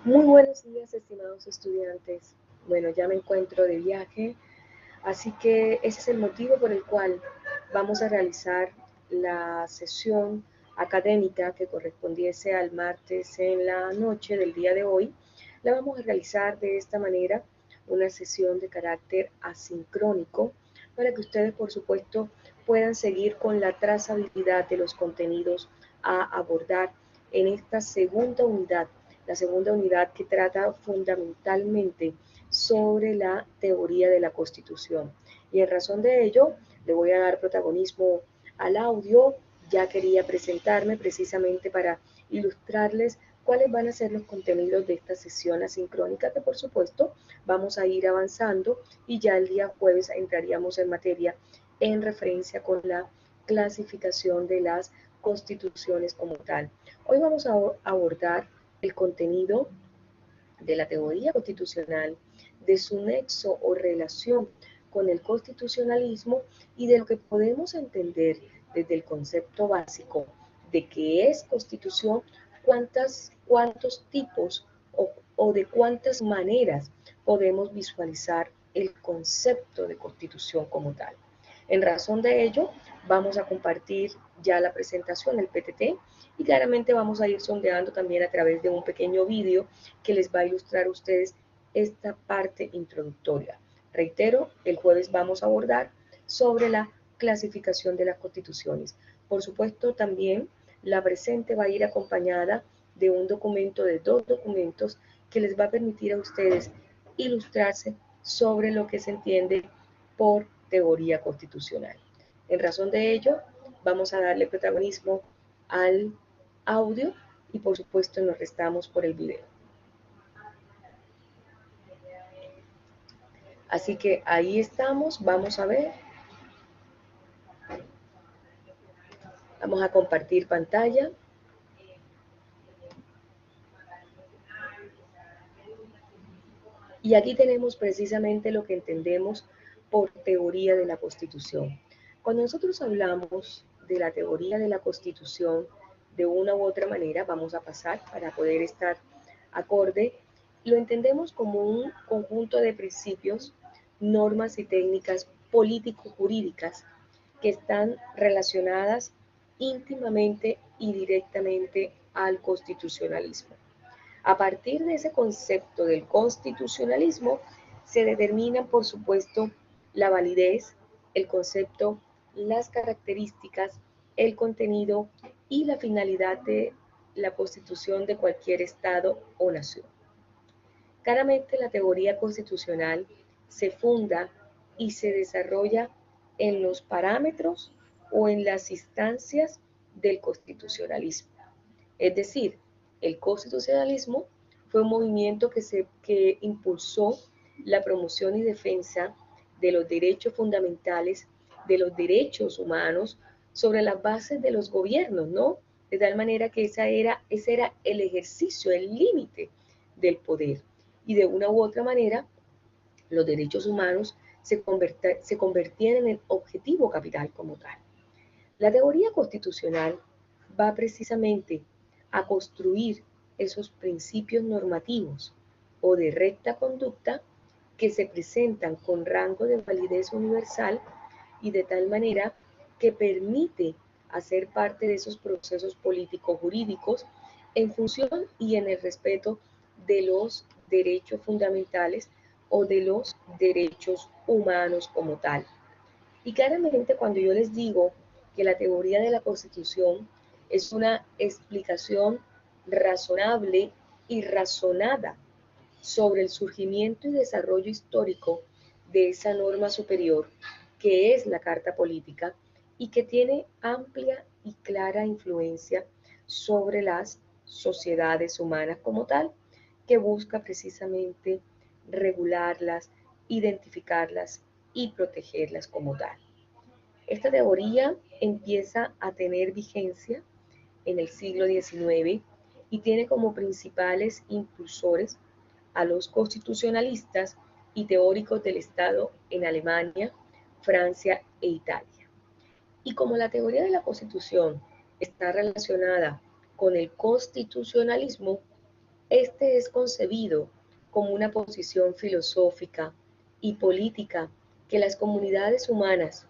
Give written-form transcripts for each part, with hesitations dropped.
Muy buenos días, estimados estudiantes. Bueno, ya me encuentro de viaje, así que ese es el motivo por el cual vamos a realizar la sesión académica que correspondiese al martes en la noche del día de hoy. La vamos a realizar de esta manera, una sesión de carácter asincrónico, para que ustedes, por supuesto, puedan seguir con la trazabilidad de los contenidos a abordar en esta segunda unidad, la segunda unidad que trata fundamentalmente sobre la teoría de la Constitución. Y en razón de ello, le voy a dar protagonismo al audio. Ya quería presentarme precisamente para ilustrarles cuáles van a ser los contenidos de esta sesión asincrónica que por supuesto vamos a ir avanzando y ya el día jueves entraríamos en materia en referencia con la clasificación de las constituciones como tal. Hoy vamos a abordar el contenido de la teoría constitucional, de su nexo o relación con el constitucionalismo y de lo que podemos entender desde el concepto básico de qué es constitución, cuántos tipos o de cuántas maneras podemos visualizar el concepto de constitución como tal. En razón de ello, vamos a compartir ya la presentación, el PTT, y claramente vamos a ir sondeando también a través de un pequeño vídeo que les va a ilustrar a ustedes esta parte introductoria. Reitero, el jueves vamos a abordar sobre la clasificación de las constituciones. Por supuesto, también la presente va a ir acompañada de un documento, de dos documentos, que les va a permitir a ustedes ilustrarse sobre lo que se entiende por teoría constitucional. En razón de ello, vamos a darle protagonismo al audio y por supuesto nos restamos por el video. Así que ahí estamos, vamos a ver, vamos a compartir pantalla. Y aquí tenemos precisamente lo que entendemos por teoría de la Constitución. Cuando nosotros hablamos de la teoría de la Constitución, de una u otra manera, vamos a pasar para poder estar acorde, lo entendemos como un conjunto de principios, normas y técnicas político-jurídicas que están relacionadas íntimamente y directamente al constitucionalismo. A partir de ese concepto del constitucionalismo se determinan, por supuesto, la validez, el concepto, las características, el contenido y la finalidad de la constitución de cualquier Estado o nación. Claramente la teoría constitucional se funda y se desarrolla en los parámetros o en las instancias del constitucionalismo. Es decir, el constitucionalismo fue un movimiento que impulsó la promoción y defensa de los derechos fundamentales, de los derechos humanos, sobre las bases de los gobiernos, ¿no? De tal manera que ese era el ejercicio, el límite del poder. Y de una u otra manera, los derechos humanos se convertían en el objetivo capital como tal. La teoría constitucional va precisamente a construir esos principios normativos o de recta conducta que se presentan con rango de validez universal y de tal manera que permite hacer parte de esos procesos político-jurídicos en función y en el respeto de los derechos fundamentales o de los derechos humanos como tal. Y claramente cuando yo les digo que la teoría de la Constitución es una explicación razonable y razonada sobre el surgimiento y desarrollo histórico de esa norma superior que es la Carta Política y que tiene amplia y clara influencia sobre las sociedades humanas como tal, que busca precisamente regularlas, identificarlas y protegerlas como tal. Esta teoría empieza a tener vigencia en el siglo XIX y tiene como principales impulsores a los constitucionalistas y teóricos del Estado en Alemania, Francia e Italia. Y como la teoría de la Constitución está relacionada con el constitucionalismo, Este es concebido como una posición filosófica y política que las comunidades humanas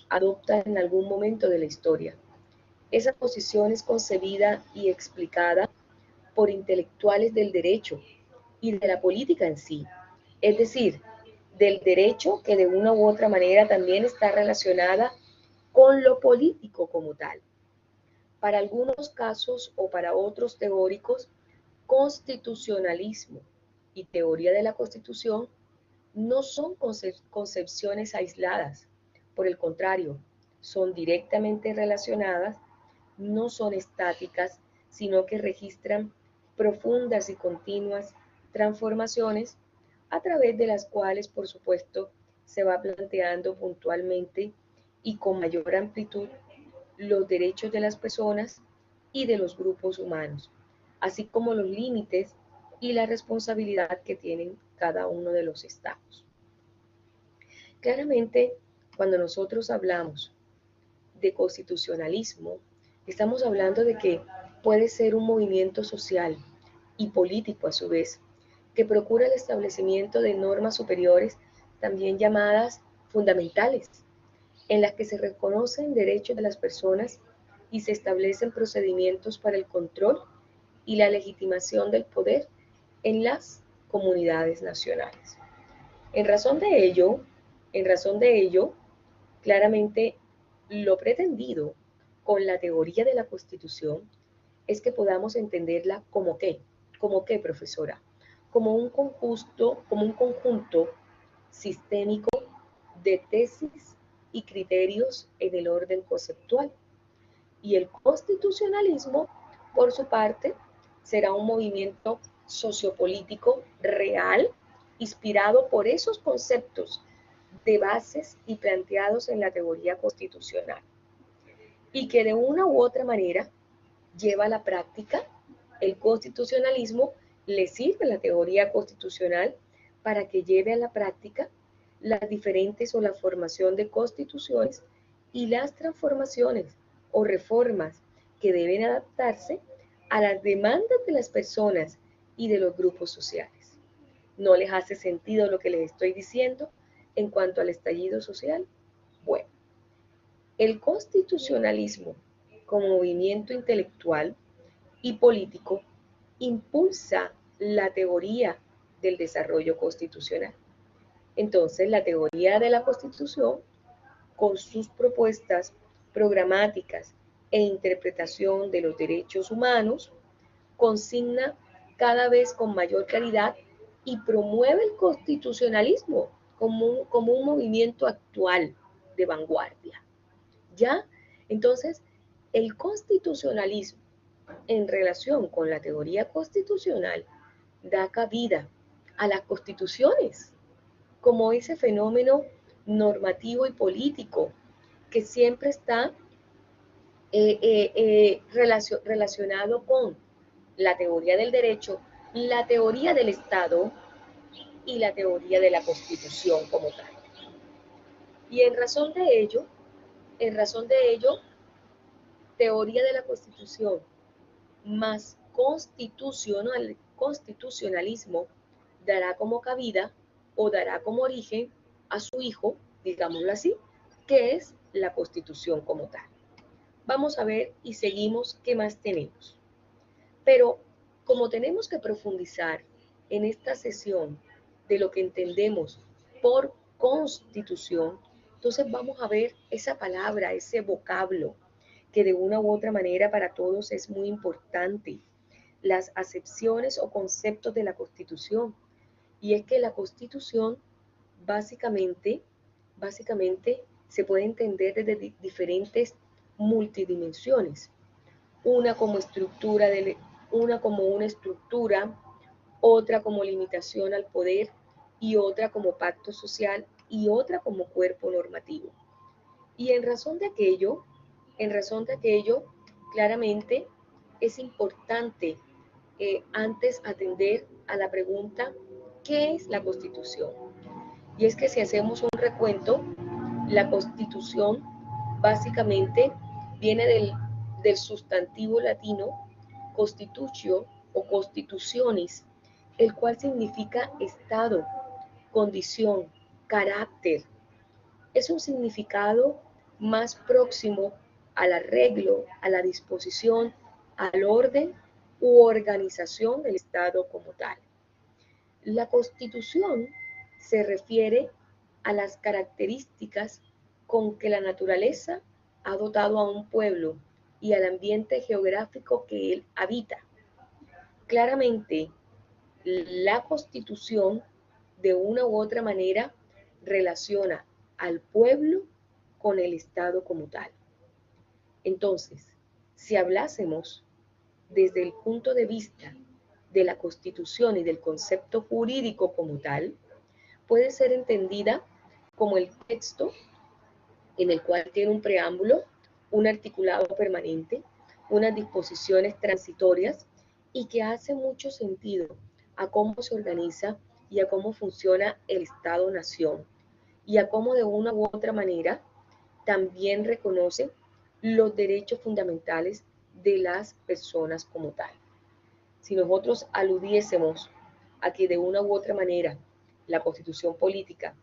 adoptan en algún momento de la historia. Esa posición es concebida y explicada por intelectuales del derecho y de la política en sí, es decir, del derecho que de una u otra manera también está relacionada con lo político como tal. Para algunos casos o para otros teóricos, constitucionalismo y teoría de la Constitución no son concepciones aisladas, por el contrario, son directamente relacionadas, no son estáticas, sino que registran profundas y continuas transformaciones a través de las cuales, por supuesto, se va planteando puntualmente y con mayor amplitud los derechos de las personas y de los grupos humanos, así como los límites y la responsabilidad que tienen cada uno de los estados. Claramente, cuando nosotros hablamos de constitucionalismo, estamos hablando de que puede ser un movimiento social y político a su vez, que procura el establecimiento de normas superiores, también llamadas fundamentales, en las que se reconocen derechos de las personas y se establecen procedimientos para el control y la legitimación del poder en las comunidades nacionales. En razón de ello, claramente lo pretendido con la teoría de la Constitución es que podamos entenderla como qué, profesora, como un conjunto sistémico de tesis y criterios en el orden conceptual. Y el constitucionalismo, por su parte, será un movimiento sociopolítico real, inspirado por esos conceptos de bases y planteados en la teoría constitucional, y que de una u otra manera lleva a la práctica el constitucionalismo, le sirve la teoría constitucional para que lleve a la práctica las diferentes o la formación de constituciones y las transformaciones o reformas que deben adaptarse a las demandas de las personas y de los grupos sociales. ¿No les hace sentido lo que les estoy diciendo en cuanto al estallido social? Bueno, el constitucionalismo como movimiento intelectual y político impulsa la teoría del desarrollo constitucional. Entonces, la teoría de la Constitución, con sus propuestas programáticas e interpretación de los derechos humanos, consigna cada vez con mayor claridad y promueve el constitucionalismo como un movimiento actual de vanguardia. ¿Ya? Entonces, el constitucionalismo en relación con la teoría constitucional da cabida a las constituciones como ese fenómeno normativo y político que siempre está relacionado con la teoría del derecho, la teoría del Estado y la teoría de la Constitución como tal. Y en razón de ello, teoría de la Constitución más constitucionalismo dará como cabida o dará como origen a su hijo, digámoslo así, que es la Constitución como tal. Vamos a ver y seguimos qué más tenemos. Pero como tenemos que profundizar en esta sesión de lo que entendemos por constitución, entonces vamos a ver esa palabra, ese vocablo, que de una u otra manera para todos es muy importante, las acepciones o conceptos de la Constitución. Y es que la Constitución básicamente, básicamente se puede entender desde diferentes multidimensiones. Una como una como una estructura, otra como limitación al poder y otra como pacto social y otra como cuerpo normativo. Y en razón de aquello, claramente es importante antes atender a la pregunta, ¿qué es la Constitución? Y es que si hacemos un recuento, la Constitución básicamente viene del sustantivo latino constitutio, o constituciones, el cual significa estado, condición, carácter. Es un significado más próximo al arreglo, a la disposición, al orden u organización del Estado como tal. La Constitución se refiere a las características con que la naturaleza ha dotado a un pueblo y al ambiente geográfico que él habita. Claramente, la Constitución de una u otra manera relaciona al pueblo con el Estado como tal. Entonces, si hablásemos desde el punto de vista de la Constitución y del concepto jurídico como tal, puede ser entendida como el texto en el cual tiene un preámbulo, un articulado permanente, unas disposiciones transitorias y que hace mucho sentido a cómo se organiza y a cómo funciona el Estado-Nación y a cómo de una u otra manera también reconoce los derechos fundamentales de las personas como tal. Si nosotros aludiésemos a que de una u otra manera la Constitución política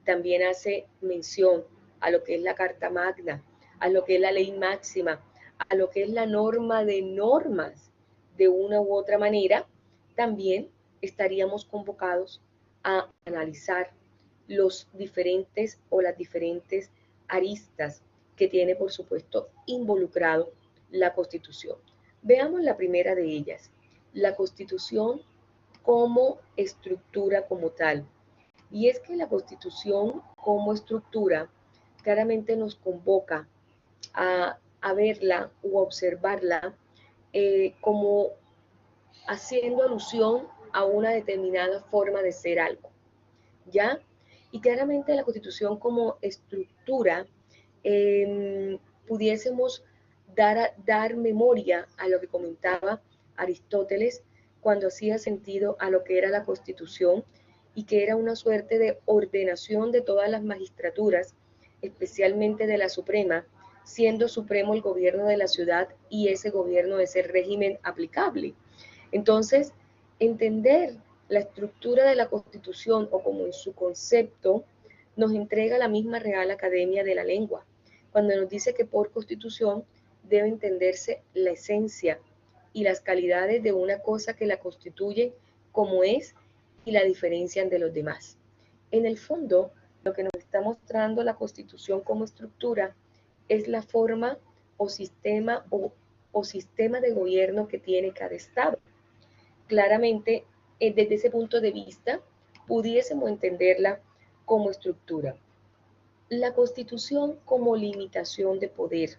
también hace mención a lo que es la Carta Magna, a lo que es la ley máxima, a lo que es la norma de normas, de una u otra manera, también estaríamos convocados a analizar los diferentes o las diferentes aristas que tiene, por supuesto, involucrado la Constitución. Veamos la primera de ellas, la Constitución como estructura como tal. Y es que la Constitución como estructura claramente nos convoca a verla o a observarla como haciendo alusión a una determinada forma de ser algo, ¿ya? Y claramente la Constitución como estructura pudiésemos dar memoria a lo que comentaba Aristóteles cuando hacía sentido a lo que era la Constitución y que era una suerte de ordenación de todas las magistraturas, especialmente de la Suprema, siendo supremo el gobierno de la ciudad y ese gobierno es el régimen aplicable. Entonces, entender la estructura de la Constitución o como en su concepto nos entrega la misma Real Academia de la Lengua, cuando nos dice que por Constitución debe entenderse la esencia y las calidades de una cosa que la constituye como es y la diferencian de los demás. En el fondo, lo que nos está mostrando la Constitución como estructura es la forma o sistema de gobierno que tiene cada Estado. Claramente, desde ese punto de vista, pudiésemos entenderla como estructura. La Constitución como limitación de poder.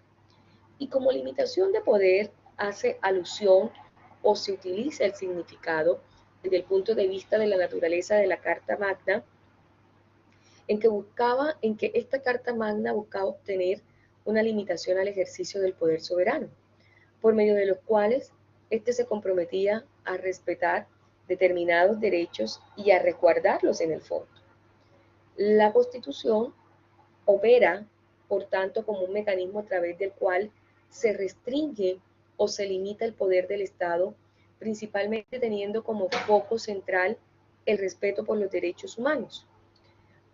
Y como limitación de poder hace alusión o se utiliza el significado desde el punto de vista de la naturaleza de la Carta Magna, en que esta Carta Magna buscaba obtener una limitación al ejercicio del poder soberano, por medio de los cuales éste se comprometía a respetar determinados derechos y a resguardarlos en el fondo. La Constitución opera, por tanto, como un mecanismo a través del cual se restringe o se limita el poder del Estado, principalmente teniendo como foco central el respeto por los derechos humanos.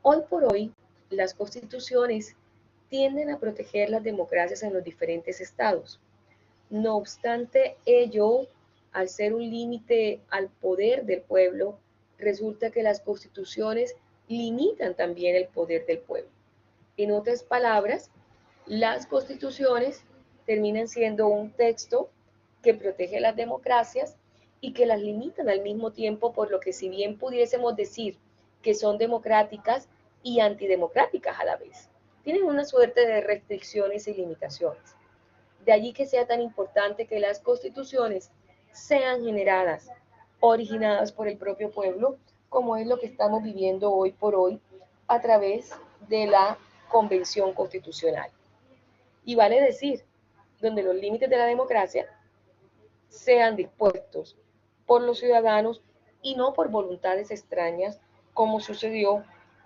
Hoy por hoy, las constituciones tienden a proteger las democracias en los diferentes estados. No obstante ello, al ser un límite al poder del pueblo, resulta que las constituciones limitan también el poder del pueblo. En otras palabras, las constituciones terminan siendo un texto que protege las democracias y que las limitan al mismo tiempo, por lo que si bien pudiésemos decir que son democráticas y antidemocráticas a la vez, tienen una suerte de restricciones y limitaciones. De allí que sea tan importante que las constituciones sean generadas, originadas por el propio pueblo, como es lo que estamos viviendo hoy por hoy a través de la Convención Constitucional. Y vale decir, donde los límites de la democracia sean dispuestos por los ciudadanos y no por voluntades extrañas, como sucedió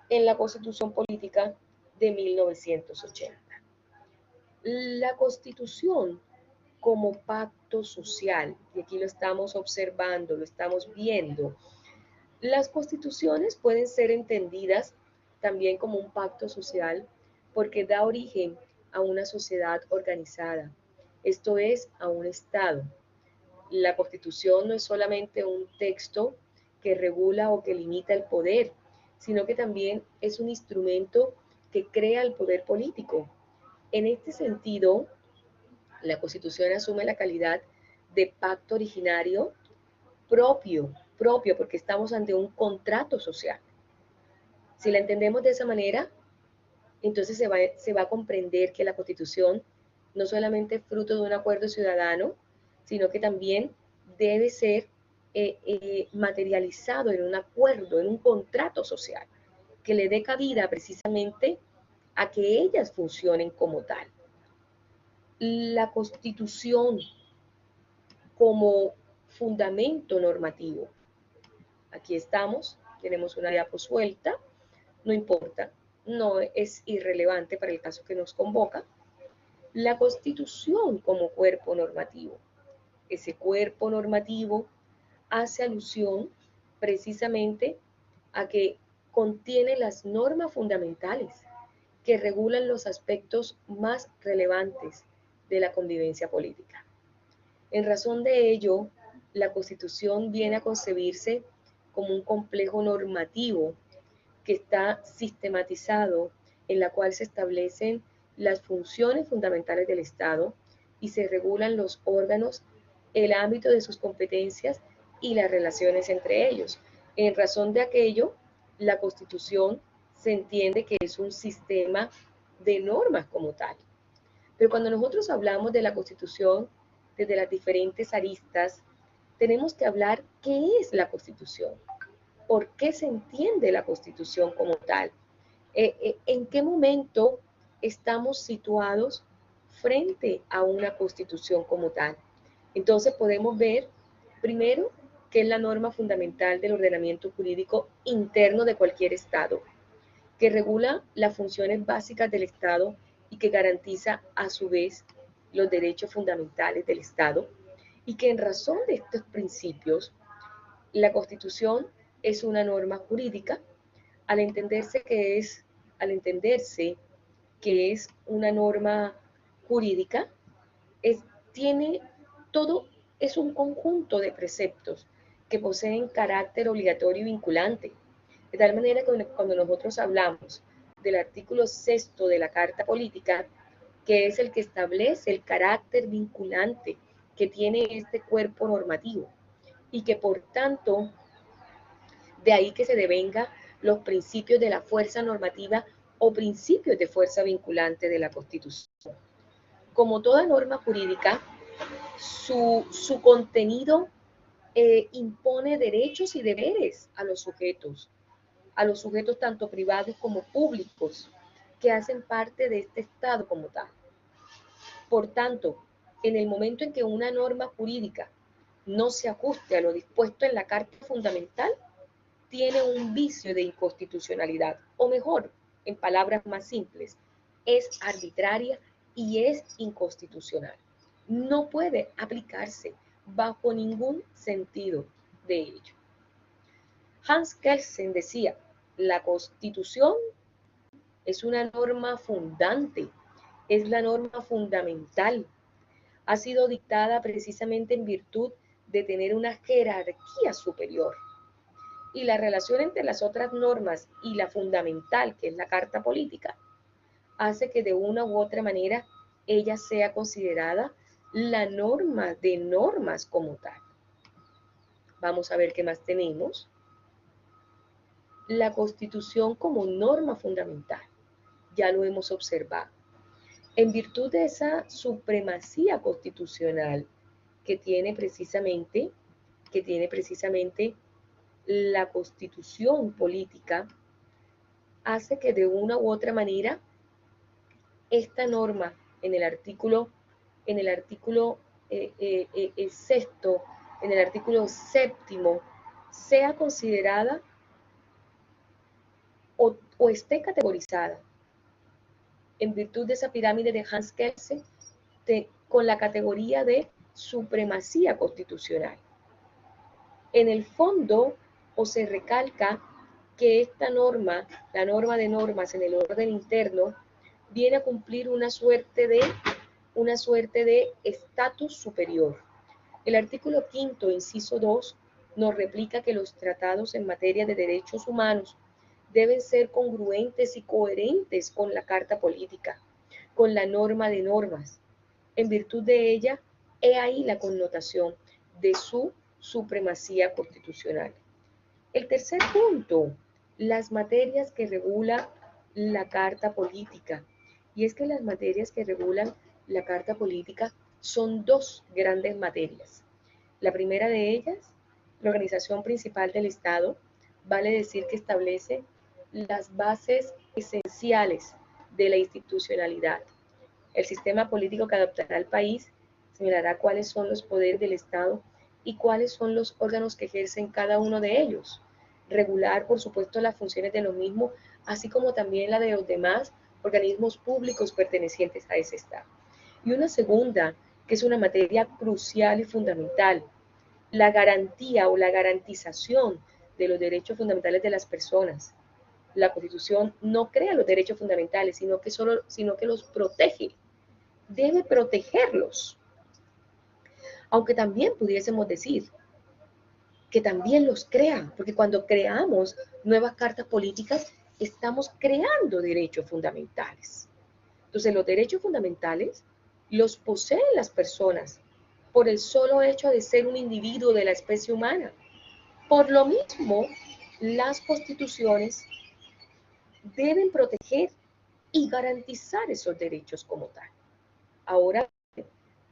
en la Constitución Política de 1980. La Constitución como pacto social, y aquí lo estamos observando, lo estamos viendo. Las constituciones pueden ser entendidas también como un pacto social porque da origen a una sociedad organizada, esto es, a un Estado. La Constitución no es solamente un texto que regula o que limita el poder, sino que también es un instrumento que crea el poder político. En este sentido, la Constitución asume la calidad de pacto originario propio, porque estamos ante un contrato social. Si la entendemos de esa manera, entonces se va a comprender que la Constitución no solamente es fruto de un acuerdo ciudadano, sino que también debe ser materializado en un acuerdo, en un contrato social, que le dé cabida precisamente a que ellas funcionen como tal. La Constitución como fundamento normativo. Aquí estamos, tenemos una diapo suelta, no importa, no es irrelevante para el caso que nos convoca. La Constitución como cuerpo normativo. Ese cuerpo normativo hace alusión precisamente a que contiene las normas fundamentales que regulan los aspectos más relevantes de la convivencia política. En razón de ello, la Constitución viene a concebirse como un complejo normativo que está sistematizado, en la cual se establecen las funciones fundamentales del Estado y se regulan los órganos, el ámbito de sus competencias y las relaciones entre ellos. En razón de aquello, la Constitución se entiende que es un sistema de normas como tal. Pero cuando nosotros hablamos de la Constitución desde las diferentes aristas, tenemos que hablar qué es la Constitución, por qué se entiende la Constitución como tal, en qué momento estamos situados frente a una Constitución como tal. Entonces podemos ver, primero, que es la norma fundamental del ordenamiento jurídico interno de cualquier Estado, que regula las funciones básicas del Estado y que garantiza a su vez los derechos fundamentales del Estado, y que en razón de estos principios, la Constitución es una norma jurídica al entenderse que es una norma jurídica, es, tiene todo, es un conjunto de preceptos que poseen carácter obligatorio y vinculante. De tal manera que cuando nosotros hablamos del artículo sexto de la Carta Política, que es el que establece el carácter vinculante que tiene este cuerpo normativo y que por tanto de ahí que se devenga los principios de la fuerza normativa o principios de fuerza vinculante de la Constitución. Como toda norma jurídica, su contenido impone derechos y deberes a los sujetos tanto privados como públicos, que hacen parte de este Estado como tal. Por tanto, en el momento en que una norma jurídica no se ajuste a lo dispuesto en la Carta Fundamental, tiene un vicio de inconstitucionalidad, o mejor, en palabras más simples, es arbitraria y es inconstitucional. No puede aplicarse bajo ningún sentido de ello. Hans Kelsen decía, la Constitución es una norma fundante, es la norma fundamental. Ha sido dictada precisamente en virtud de tener una jerarquía superior. Y la relación entre las otras normas y la fundamental, que es la Carta Política, hace que de una u otra manera ella sea considerada la norma de normas como tal. Vamos a ver qué más tenemos. La Constitución como norma fundamental, ya lo hemos observado. En virtud de esa supremacía constitucional que tiene precisamente, la Constitución política, hace que de una u otra manera esta norma en el artículo sexto, en el artículo séptimo, sea considerada o esté categorizada en virtud de esa pirámide de Hans Kelsen con la categoría de supremacía constitucional. En el fondo, o se recalca que esta norma, la norma de normas en el orden interno, viene a cumplir una suerte de estatus superior. El artículo 5, inciso 2, nos replica que los tratados en materia de derechos humanos deben ser congruentes y coherentes con la Carta Política, con la norma de normas. En virtud de ella, he ahí la connotación de su supremacía constitucional. El tercer punto, las materias que regula la Carta Política. Y es que las materias que regulan la Carta Política son dos grandes materias. La primera de ellas, la organización principal del Estado, vale decir que establece las bases esenciales de la institucionalidad. El sistema político que adoptará el país señalará cuáles son los poderes del Estado y cuáles son los órganos que ejercen cada uno de ellos. Regular, por supuesto, las funciones de los mismos, así como también la de los demás organismos públicos pertenecientes a ese Estado. Y una segunda, que es una materia crucial y fundamental, la garantía o la garantización de los derechos fundamentales de las personas. La Constitución no crea los derechos fundamentales, sino que los protege. Debe protegerlos. Aunque también pudiésemos decir que también los crea, porque cuando creamos nuevas cartas políticas, estamos creando derechos fundamentales. Entonces, los derechos fundamentales los poseen las personas por el solo hecho de ser un individuo de la especie humana. Por lo mismo, las constituciones deben proteger y garantizar esos derechos como tal. Ahora,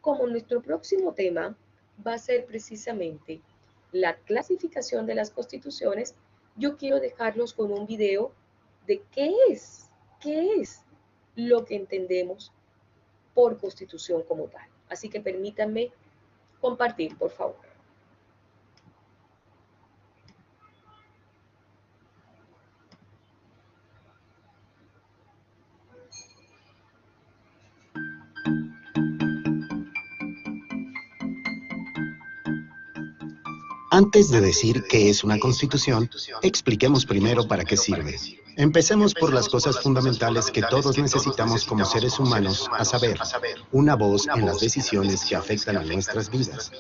como nuestro próximo tema va a ser precisamente la clasificación de las constituciones, yo quiero dejarlos con un video de qué es lo que entendemos por constitución como tal. Así que permítanme compartir, por favor. Antes de decir qué es una constitución, expliquemos primero para qué sirve. Empecemos por las cosas fundamentales que todos necesitamos como seres humanos, a saber, una voz en las decisiones que afectan a nuestras vidas,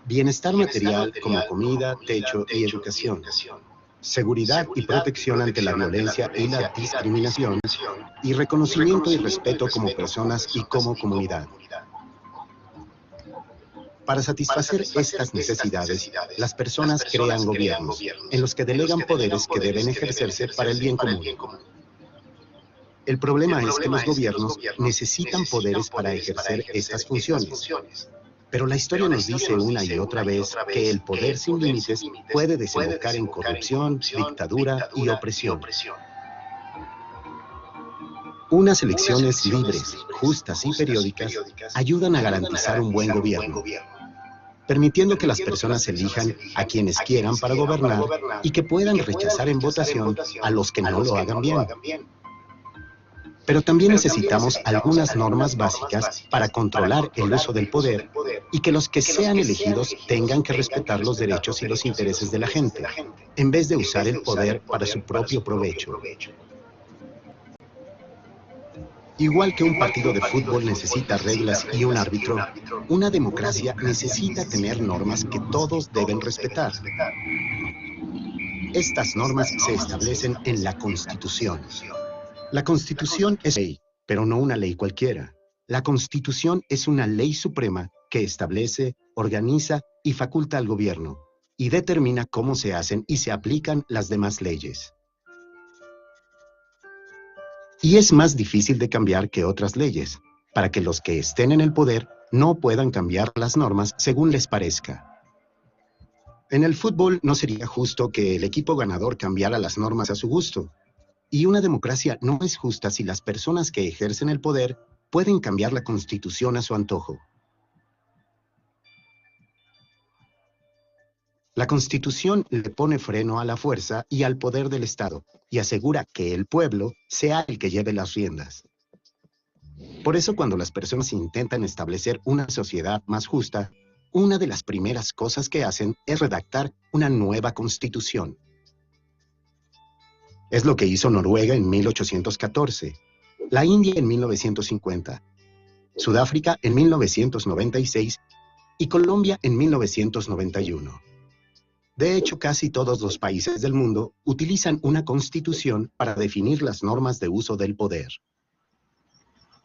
bienestar material como comida, techo y educación, seguridad y protección ante la violencia y la discriminación, y reconocimiento y respeto como personas y como comunidad. Para satisfacer estas necesidades, las personas crean gobiernos, en los que delegan poderes que deben ejercerse para el bien común. El problema es que los gobiernos necesitan poderes para ejercer estas funciones. Pero la historia nos dice una y otra vez que el poder sin límites puede desembocar en corrupción, dictadura y opresión. Unas elecciones libres, justas y periódicas ayudan a garantizar un buen gobierno, permitiendo que las personas elijan a quienes quieran para gobernar y que puedan rechazar en votación a los que no lo hagan bien. Pero también necesitamos algunas normas básicas para controlar el uso del poder y que los que sean elegidos tengan que respetar los derechos y los intereses de la gente, en vez de usar el poder para su propio provecho. Igual que un partido de fútbol necesita reglas y un árbitro, una democracia necesita tener normas que todos deben respetar. Estas normas se establecen en la Constitución. La Constitución es ley, pero no una ley cualquiera. La Constitución es una ley suprema que establece, organiza y faculta al gobierno, y determina cómo se hacen y se aplican las demás leyes. Y es más difícil de cambiar que otras leyes, para que los que estén en el poder no puedan cambiar las normas según les parezca. En el fútbol no sería justo que el equipo ganador cambiara las normas a su gusto. Y una democracia no es justa si las personas que ejercen el poder pueden cambiar la Constitución a su antojo. La Constitución le pone freno a la fuerza y al poder del Estado y asegura que el pueblo sea el que lleve las riendas. Por eso, cuando las personas intentan establecer una sociedad más justa, una de las primeras cosas que hacen es redactar una nueva constitución. Es lo que hizo Noruega en 1814, la India en 1950, Sudáfrica en 1996 y Colombia en 1991. De hecho, casi todos los países del mundo utilizan una constitución para definir las normas de uso del poder.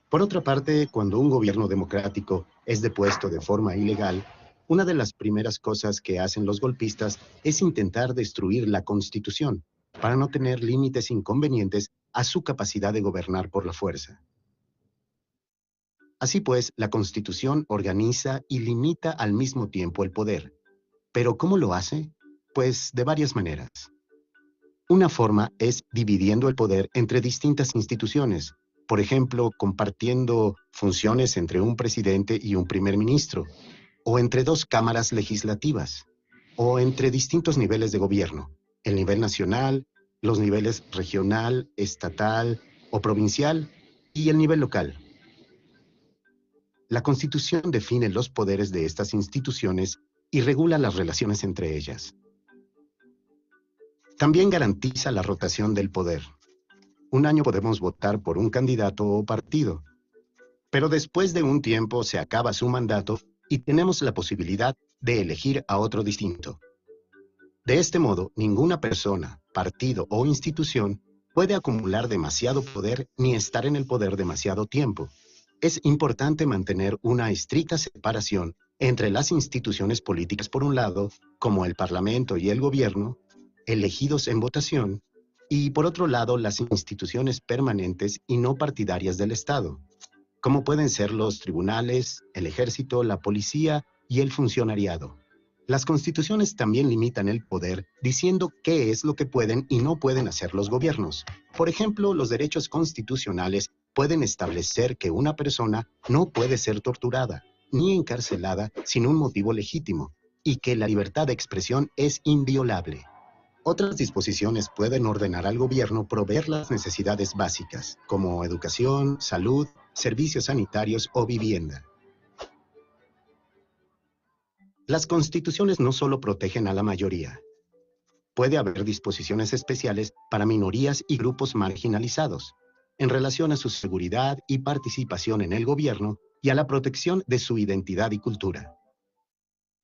Por otra parte, cuando un gobierno democrático es depuesto de forma ilegal, una de las primeras cosas que hacen los golpistas es intentar destruir la Constitución para no tener límites inconvenientes a su capacidad de gobernar por la fuerza. Así pues, la Constitución organiza y limita al mismo tiempo el poder. ¿Pero cómo lo hace? Pues de varias maneras. Una forma es dividiendo el poder entre distintas instituciones, por ejemplo, compartiendo funciones entre un presidente y un primer ministro, o entre dos cámaras legislativas, o entre distintos niveles de gobierno, el nivel nacional, los niveles regional, estatal o provincial, y el nivel local. La Constitución define los poderes de estas instituciones y regula las relaciones entre ellas. También garantiza la rotación del poder. Un año podemos votar por un candidato o partido, pero después de un tiempo se acaba su mandato y tenemos la posibilidad de elegir a otro distinto. De este modo, ninguna persona, partido o institución puede acumular demasiado poder ni estar en el poder demasiado tiempo. Es importante mantener una estricta separación entre las instituciones políticas por un lado, como el Parlamento y el gobierno, elegidos en votación, y por otro lado las instituciones permanentes y no partidarias del Estado, como pueden ser los tribunales, el ejército, la policía y el funcionariado. Las constituciones también limitan el poder diciendo qué es lo que pueden y no pueden hacer los gobiernos. Por ejemplo, los derechos constitucionales pueden establecer que una persona no puede ser torturada ni encarcelada sin un motivo legítimo y que la libertad de expresión es inviolable. Otras disposiciones pueden ordenar al gobierno proveer las necesidades básicas, como educación, salud, servicios sanitarios o vivienda. Las constituciones no solo protegen a la mayoría. Puede haber disposiciones especiales para minorías y grupos marginalizados, en relación a su seguridad y participación en el gobierno y a la protección de su identidad y cultura.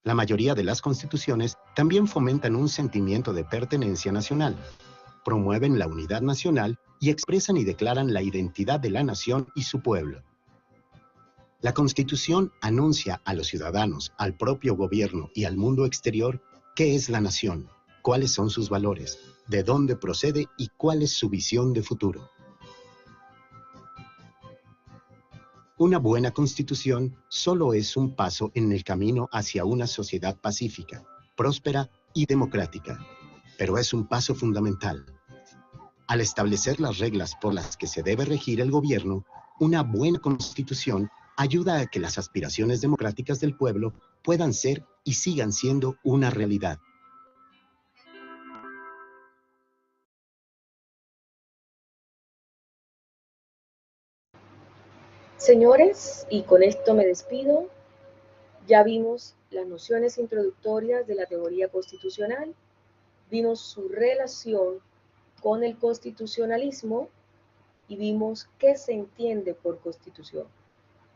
La mayoría de las constituciones también fomentan un sentimiento de pertenencia nacional, promueven la unidad nacional y expresan y declaran la identidad de la nación y su pueblo. La Constitución anuncia a los ciudadanos, al propio gobierno y al mundo exterior qué es la nación, cuáles son sus valores, de dónde procede y cuál es su visión de futuro. Una buena constitución solo es un paso en el camino hacia una sociedad pacífica, próspera y democrática, pero es un paso fundamental. Al establecer las reglas por las que se debe regir el gobierno, una buena constitución ayuda a que las aspiraciones democráticas del pueblo puedan ser y sigan siendo una realidad. Señores, y con esto me despido. Ya vimos las nociones introductorias de la teoría constitucional, vimos su relación con el constitucionalismo y vimos qué se entiende por constitución.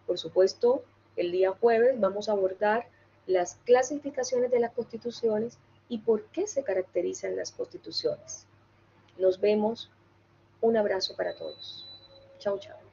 Por supuesto, el día jueves vamos a abordar las clasificaciones de las constituciones y por qué se caracterizan las constituciones. Nos vemos. Un abrazo para todos. Chao, chao.